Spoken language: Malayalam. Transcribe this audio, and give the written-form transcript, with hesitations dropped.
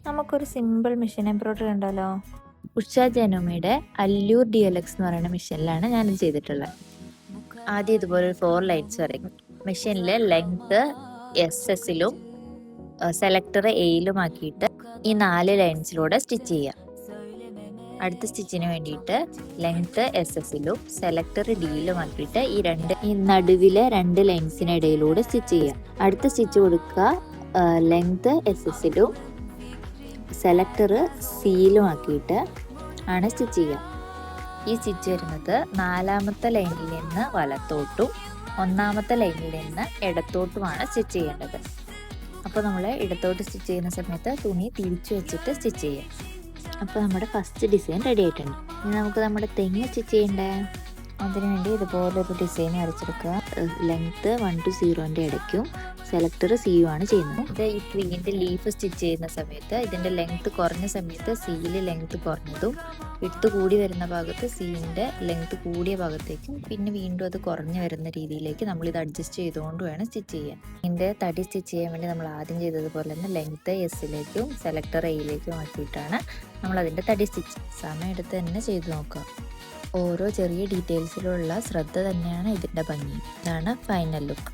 നമുക്കൊരു സിമ്പിൾ മെഷീൻ എംബ്രോയിഡറി ഉണ്ടല്ലോ. ഉഷ ജനുമയുടെ അല്ലൂർ DLX എന്ന് പറയുന്ന മെഷീനിലാണ് ഞാനിത് ചെയ്തിട്ടുള്ളത്. ആദ്യം ഇതുപോലെ ഒരു 4 ലൈൻസ് വരയ്ക്കും. മെഷീനിൽ ലെങ്ത് SS-ലും സെലക്ടർ A-ലും ആക്കിയിട്ട് ഈ 4 ലൈൻസിലൂടെ സ്റ്റിച്ച് ചെയ്യാം. അടുത്ത സ്റ്റിച്ചിന് വേണ്ടിയിട്ട് ലെങ്ത് SS-ലും സെലക്ടർ D-ലും ആക്കിയിട്ട് ഈ നടുവിലെ 2 ലൈൻസിനിടയിലൂടെ സ്റ്റിച്ച് ചെയ്യാം. അടുത്ത സ്റ്റിച്ച് കൊടുക്കുക ലെങ്ത് SS-ലും സെലക്ടർ C-ലും ആക്കിയിട്ട് ആണ് സ്റ്റിച്ച് ചെയ്യുക. ഈ സ്റ്റിച്ച് വരുന്നത് 4ാമത്തെ ലൈനിൽ നിന്ന് വലത്തോട്ടും 1ാമത്തെ ലൈനിൽ നിന്ന് ഇടത്തോട്ടുമാണ് സ്റ്റിച്ച് ചെയ്യേണ്ടത്. അപ്പോൾ നമ്മൾ ഇടത്തോട്ട് സ്റ്റിച്ച് ചെയ്യുന്ന സമയത്ത് തുണി തിരിച്ചു വെച്ചിട്ട് സ്റ്റിച്ച് ചെയ്യാം. അപ്പോൾ നമ്മുടെ ഫസ്റ്റ് ഡിസൈൻ റെഡി ആയിട്ടുണ്ട്. ഇനി നമുക്ക് നമ്മുടെ തെങ്ങ് സ്റ്റിച്ച് ചെയ്യണ്ടേ. അതിനുവേണ്ടി ഇതുപോലൊരു ഡിസൈൻ വരച്ചെടുക്കുക. ലെങ്ത്ത് 1 to 0ൻ്റെ ഇടയ്ക്കും സെലക്ടർ C-യും ആണ് ചെയ്യുന്നത്. ഇത് ഈ ട്രീൻ്റെ ലീഫ് സ്റ്റിച്ച് ചെയ്യുന്ന സമയത്ത് ഇതിൻ്റെ ലെങ്ത്ത് കുറഞ്ഞ സമയത്ത് C-യിൽ ലെങ്ത്ത് കുറഞ്ഞതും വിട്ട് കൂടി വരുന്ന ഭാഗത്ത് C-ൻ്റെ ലെങ്ത്ത് കൂടിയ ഭാഗത്തേക്കും പിന്നെ വീണ്ടും അത് കുറഞ്ഞു വരുന്ന രീതിയിലേക്ക് നമ്മൾ ഇത് അഡ്ജസ്റ്റ് ചെയ്തുകൊണ്ട് വേണം സ്റ്റിച്ച് ചെയ്യാൻ. ഇതിൻ്റെ തടി സ്റ്റിച്ച് ചെയ്യാൻ വേണ്ടി നമ്മൾ ആദ്യം ചെയ്തതുപോലെ തന്നെ ലെങ്ത്ത് S-ലേക്കും സെലക്ടർ A-ലേക്കും ആക്കിയിട്ടാണ് നമ്മൾ അതിൻ്റെ തടി സ്റ്റിച്ച് സമയം എടുത്ത് തന്നെ ചെയ്തു നോക്കുക. ഓരോ ചെറിയ ഡീറ്റെയിൽസിലുള്ള ശ്രദ്ധ തന്നെയാണ് ഇതിൻ്റെ ഭംഗി. ഇതാണ് ഫൈനൽ ലുക്ക്.